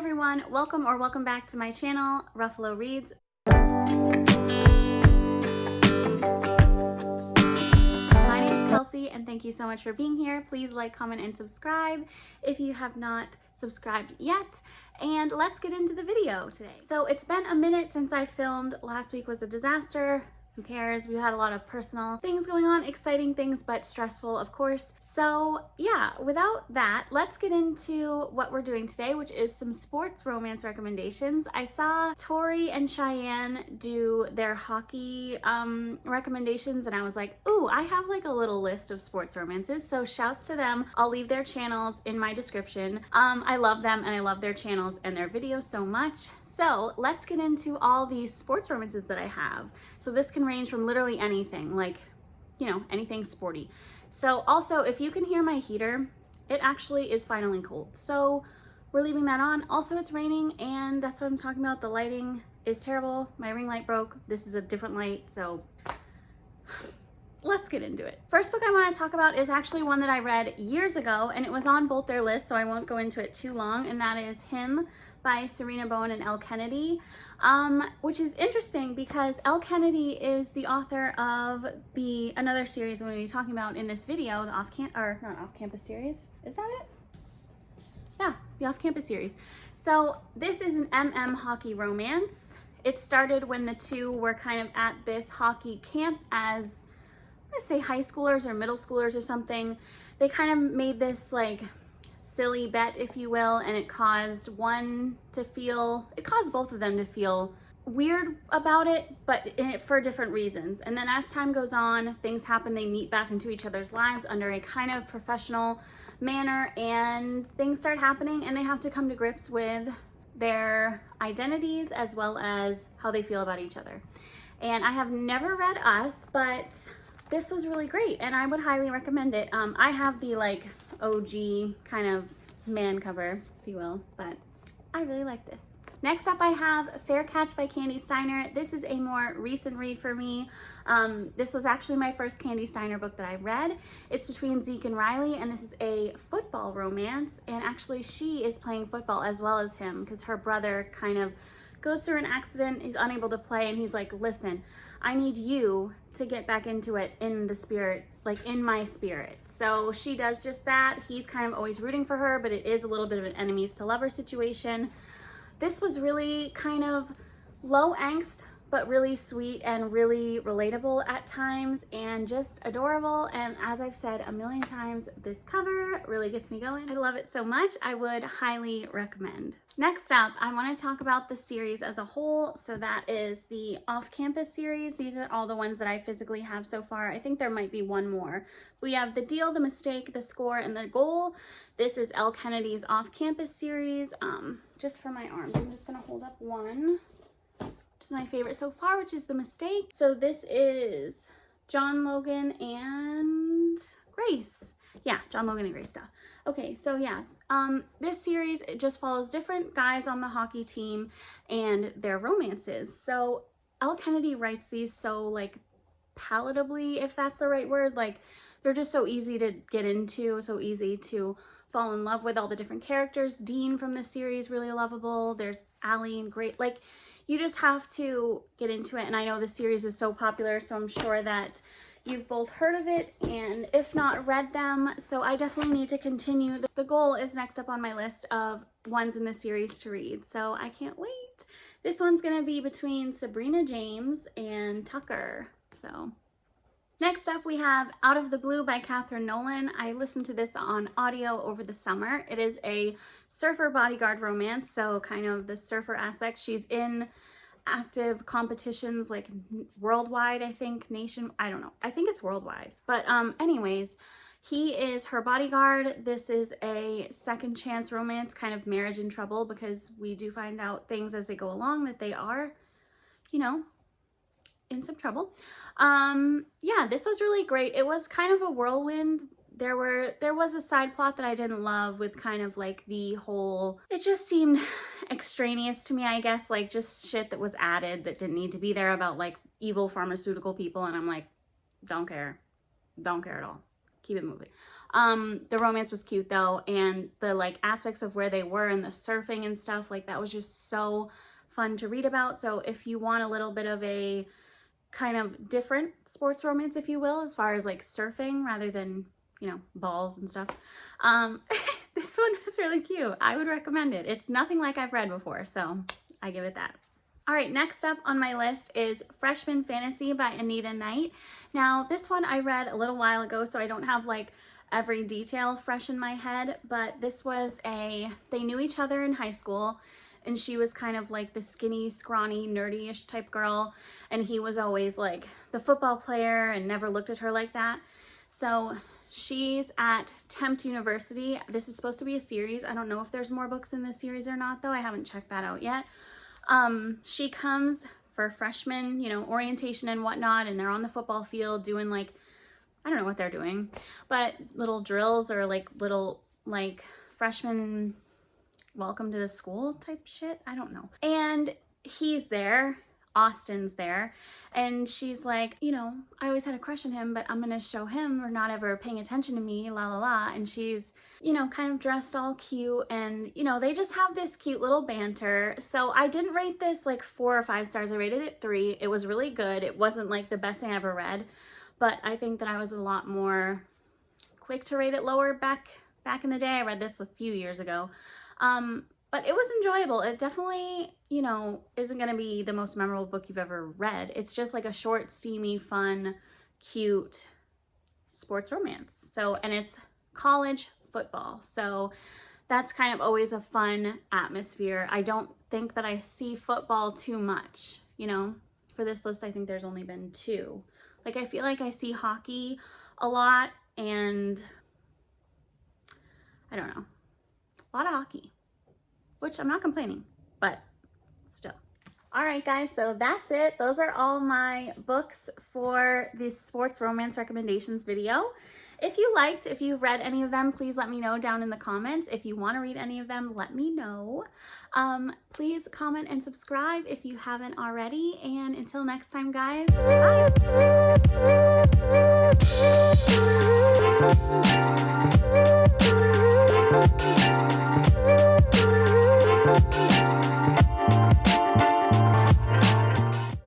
everyone, welcome back to my channel, Ruffalo Reads. My name is Kelsey and thank you so much for being here. Please like, comment, and subscribe if you have not subscribed yet. And let's get into the video today. So it's been a minute since I filmed. Last week was a disaster. Who cares? We had a lot of personal things going on, exciting things, but stressful, of course. So yeah, without that, let's get into what we're doing today, which is some sports romance recommendations. I saw Tori and Cheyenne do their hockey recommendations, and I was like, ooh, I have like a little list of sports romances. So shouts to them. I'll leave their channels in my description. I love them and I love their channels and their videos so much. So let's get into all these sports romances that I have. So this can range from literally anything, like, you know, anything sporty. So also, if you can hear my heater, it actually is finally cold. So we're leaving that on. Also, it's raining and that's what I'm talking about. The lighting is terrible. My ring light broke. This is a different light. So let's get into it. First book I want to talk about is actually one that I read years ago and it was on both their lists, so I won't go into it too long. And that is Him by Serena Bowen and Elle Kennedy, which is interesting because Elle Kennedy is the author of another series I'm going to be talking about in this video, the not off-campus series. Is that it? Yeah, the off-campus series. So this is an MM hockey romance. It started when the two were kind of at this hockey camp as, let's say, high schoolers or middle schoolers or something. They kind of made this like silly bet, if you will, and it caused both of them to feel weird about it, but for different reasons. And then as time goes on, things happen, they meet back into each other's lives under a kind of professional manner, and things start happening and they have to come to grips with their identities as well as how they feel about each other. And I have never read Us, but this was really great and I would highly recommend it. I have the like OG kind of man cover, if you will, but I really like this. Next up I have Fair Catch by Candy Steiner. This is a more recent read for me. This was actually my first Candy Steiner book that I read. It's between Zeke and Riley, and this is a football romance, and actually she is playing football as well as him because her brother kind of goes through an accident, he's unable to play, and he's like, listen, I need you to get back into it in the spirit, like in my spirit. So she does just that. He's kind of always rooting for her, but it is a little bit of an enemies to lovers situation. This was really kind of low angst, but really sweet and really relatable at times and just adorable. And as I've said a million times, this cover really gets me going. I love it so much. I would highly recommend. Next up, I want to talk about the series as a whole. So that is the off-campus series. These are all the ones that I physically have so far. I think there might be one more. We have The Deal, The Mistake, The Score, and The Goal. This is Elle Kennedy's off-campus series. Just for my arms, I'm just going to hold up one, which is my favorite so far, which is The Mistake. So this is John Logan and Grace. Yeah, John Logan and Grace stuff. Okay, so yeah, this series, it just follows different guys on the hockey team and their romances. So Elle Kennedy writes these so like palatably, if that's the right word. Like they're just so easy to get into, so easy to fall in love with all the different characters. Dean from this series, really lovable. There's Allie and great, like you just have to get into it. And I know the series is so popular, so I'm sure that you've both heard of it and if not read them, so I definitely need to continue. The Goal is next up on my list of ones in the series to read, so I can't wait. This one's gonna be between Sabrina James and Tucker. So next up we have Out of the Blue by Catherine Nolan. I listened to this on audio over the summer. It is a surfer bodyguard romance, so kind of the surfer aspect. She's in active competitions like worldwide, I think, I don't know, I think it's worldwide, but anyways, he is her bodyguard. This is a second chance romance, kind of marriage in trouble, because we do find out things as they go along that they are, you know, in some trouble. Yeah, this was really great. It was kind of a whirlwind. There was a side plot that I didn't love with kind of like the whole, it just seemed extraneous to me, I guess, like just shit that was added that didn't need to be there about like evil pharmaceutical people, and I'm like, don't care at all. keep it moving. The romance was cute though, and the like aspects of where they were and the surfing and stuff, like that was just so fun to read about. So if you want a little bit of a kind of different sports romance, if you will, as far as like surfing rather than, you know, balls and stuff, this one was really cute. I would recommend it. It's nothing like I've read before, so I give it that. All right, next up on my list is Freshman Fantasy by Anita Knight. Now, this one I read a little while ago, so I don't have like every detail fresh in my head, but this was they knew each other in high school, and she was kind of like the skinny, scrawny, nerdy-ish type girl, and he was always like the football player and never looked at her like that. So she's at Tempt University. This is supposed to be a series. I don't know if there's more books in this series or not, though. I haven't checked that out yet. She comes for freshman, you know, orientation and whatnot, and they're on the football field doing like, I don't know what they're doing, but little drills or like little like freshman welcome to the school type shit. I don't know. And he's there, Austin's there, and she's like, you know, I always had a crush on him, but I'm gonna show him we're not ever paying attention to me, la la la. And she's, you know, kind of dressed all cute, and you know, they just have this cute little banter. So I didn't rate this like 4 or 5 stars. I rated it 3. It was really good. It wasn't like the best thing I ever read, but I think that I was a lot more quick to rate it lower back in the day. I read this a few years ago. But it was enjoyable. It definitely, you know, isn't going to be the most memorable book you've ever read. It's just like a short, steamy, fun, cute sports romance. So, and it's college football. So that's kind of always a fun atmosphere. I don't think that I see football too much, you know. For this list, I think there's only been 2. Like, I feel like I see hockey a lot, and I don't know, a lot of hockey, which I'm not complaining, but still. All right, guys, so that's it. Those are all my books for this sports romance recommendations video. If you've read any of them, please let me know down in the comments. If you want to read any of them, let me know. Please comment and subscribe if you haven't already. And until next time, guys, bye.